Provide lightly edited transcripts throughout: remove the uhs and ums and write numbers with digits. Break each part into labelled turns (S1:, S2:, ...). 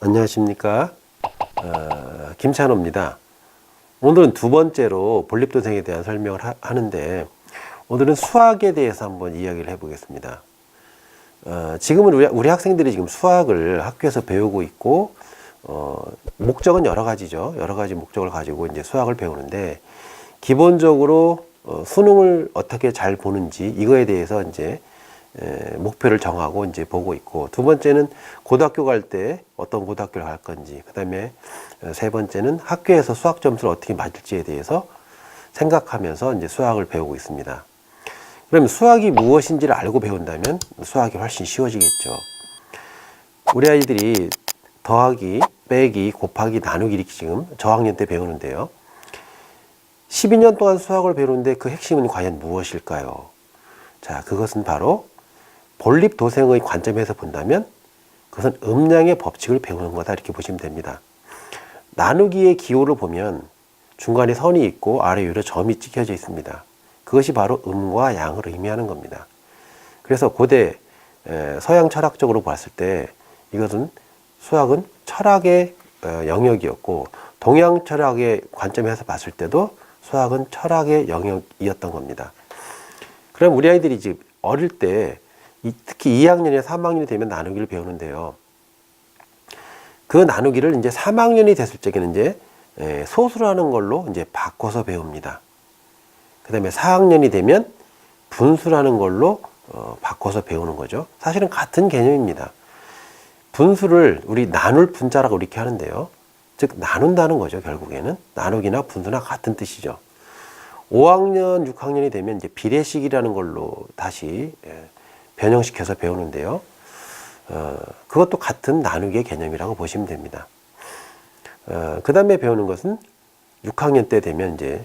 S1: 안녕하십니까. 김찬호입니다. 오늘은 두 번째로 본립도생에 대한 설명을 하는데, 오늘은 수학에 대해서 한번 이야기를 해보겠습니다. 지금은 우리 학생들이 지금 수학을 학교에서 배우고 있고, 목적은 여러 가지죠. 여러 가지 목적을 가지고 이제 수학을 배우는데, 기본적으로 수능을 어떻게 잘 보는지 이거에 대해서 이제 목표를 정하고 이제 보고 있고, 두 번째는 고등학교 갈 때 어떤 고등학교를 갈 건지, 그 다음에 세 번째는 학교에서 수학 점수를 어떻게 맞을지에 대해서 생각하면서 이제 수학을 배우고 있습니다. 그러면 수학이 무엇인지를 알고 배운다면 수학이 훨씬 쉬워지겠죠. 우리 아이들이 더하기, 빼기, 곱하기, 나누기 이렇게 지금 저학년 때 배우는데요. 12년 동안 수학을 배우는데 그 핵심은 과연 무엇일까요? 자, 그것은 바로 본립도생의 관점에서 본다면 그것은 음량의 법칙을 배우는 거다, 이렇게 보시면 됩니다. 나누기의 기호를 보면 중간에 선이 있고 아래 위로 점이 찍혀져 있습니다. 그것이 바로 음과 양을 의미하는 겁니다. 그래서 고대 서양 철학적으로 봤을 때 이것은 수학은 철학의 영역이었고, 동양 철학의 관점에서 봤을 때도 수학은 철학의 영역이었던 겁니다. 그럼 우리 아이들이 지금 어릴 때 특히 2학년이나 3학년이 되면 나누기를 배우는데요. 그 나누기를 이제 3학년이 됐을 적에는 이제 소수라는 걸로 이제 바꿔서 배웁니다. 그 다음에 4학년이 되면 분수라는 걸로 바꿔서 배우는 거죠. 사실은 같은 개념입니다. 분수를 우리 나눌 분자라고 이렇게 하는데요. 즉 나눈다는 거죠. 결국에는 나누기나 분수나 같은 뜻이죠. 5학년, 6학년이 되면 이제 비례식이라는 걸로 다시 변형시켜서 배우는데요. 그것도 같은 나누기의 개념이라고 보시면 됩니다. 그 다음에 배우는 것은 6학년 때 되면 이제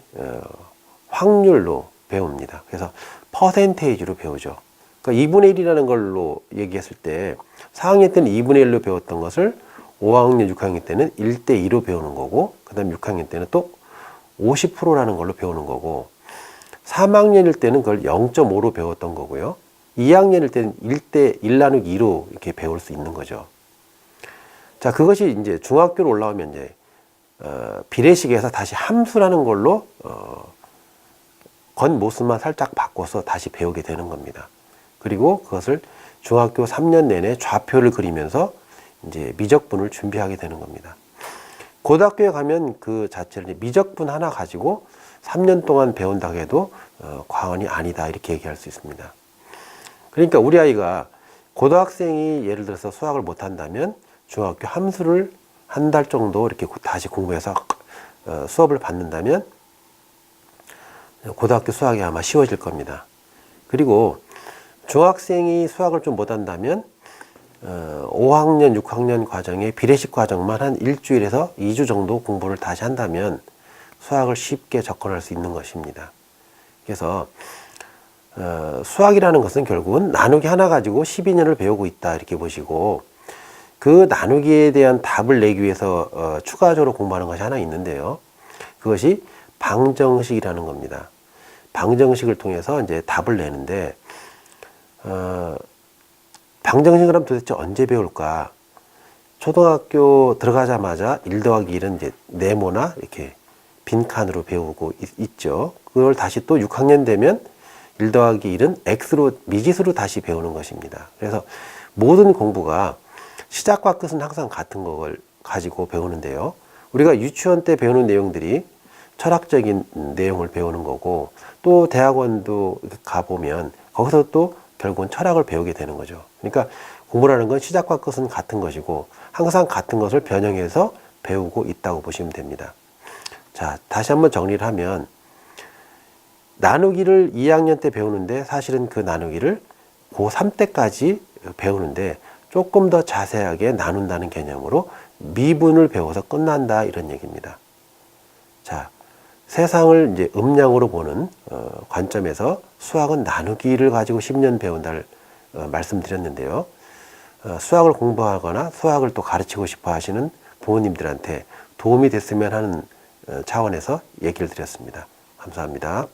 S1: 확률로 배웁니다. 그래서 퍼센테이지로 배우죠. 그러니까 2분의 1이라는 걸로 얘기했을 때 4학년 때는 2분의 1로 배웠던 것을 5학년, 6학년 때는 1대 2로 배우는 거고, 그 다음 6학년 때는 또 50%라는 걸로 배우는 거고, 3학년일 때는 그걸 0.5로 배웠던 거고요. 2학년일 때는 1대 1 나누기 2로 이렇게 배울 수 있는 거죠. 자, 그것이 이제 중학교로 올라오면 이제 비례식에서 다시 함수라는 걸로 겉모습만 살짝 바꿔서 다시 배우게 되는 겁니다. 그리고 그것을 중학교 3년 내내 좌표를 그리면서 이제 미적분을 준비하게 되는 겁니다. 고등학교에 가면 그 자체를 미적분 하나 가지고 3년 동안 배운다고 해도 과언이 아니다, 이렇게 얘기할 수 있습니다. 그러니까 우리 아이가 고등학생이 예를 들어서 수학을 못한다면 중학교 함수를 한 달 정도 이렇게 다시 공부해서 수업을 받는다면 고등학교 수학이 아마 쉬워질 겁니다. 그리고 중학생이 수학을 좀 못한다면 5학년, 6학년 과정의 비례식 과정만 한 일주일에서 2주 정도 공부를 다시 한다면 수학을 쉽게 접근할 수 있는 것입니다. 그래서 수학이라는 것은 결국은 나누기 하나 가지고 12년을 배우고 있다, 이렇게 보시고, 그 나누기에 대한 답을 내기 위해서 추가적으로 공부하는 것이 하나 있는데요. 그것이 방정식이라는 겁니다. 방정식을 통해서 이제 답을 내는데, 방정식을 하면 도대체 언제 배울까? 초등학교 들어가자마자 1 더하기 1은 이제 네모나 이렇게 빈칸으로 배우고 있죠. 그걸 다시 또 6학년 되면 1 더하기 1은 X로, 미지수로 다시 배우는 것입니다. 그래서 모든 공부가 시작과 끝은 항상 같은 걸 가지고 배우는데요. 우리가 유치원 때 배우는 내용들이 철학적인 내용을 배우는 거고, 또 대학원도 가보면 거기서 또 결국은 철학을 배우게 되는 거죠. 그러니까 공부라는 건 시작과 끝은 같은 것이고 항상 같은 것을 변형해서 배우고 있다고 보시면 됩니다. 자, 다시 한번 정리를 하면, 나누기를 2학년 때 배우는데 사실은 그 나누기를 고3 때까지 배우는데 조금 더 자세하게 나눈다는 개념으로 미분을 배워서 끝난다, 이런 얘기입니다. 자, 세상을 이제 음량으로 보는 관점에서 수학은 나누기를 가지고 10년 배운다를 말씀드렸는데요. 수학을 공부하거나 수학을 또 가르치고 싶어 하시는 부모님들한테 도움이 됐으면 하는 차원에서 얘기를 드렸습니다. 감사합니다.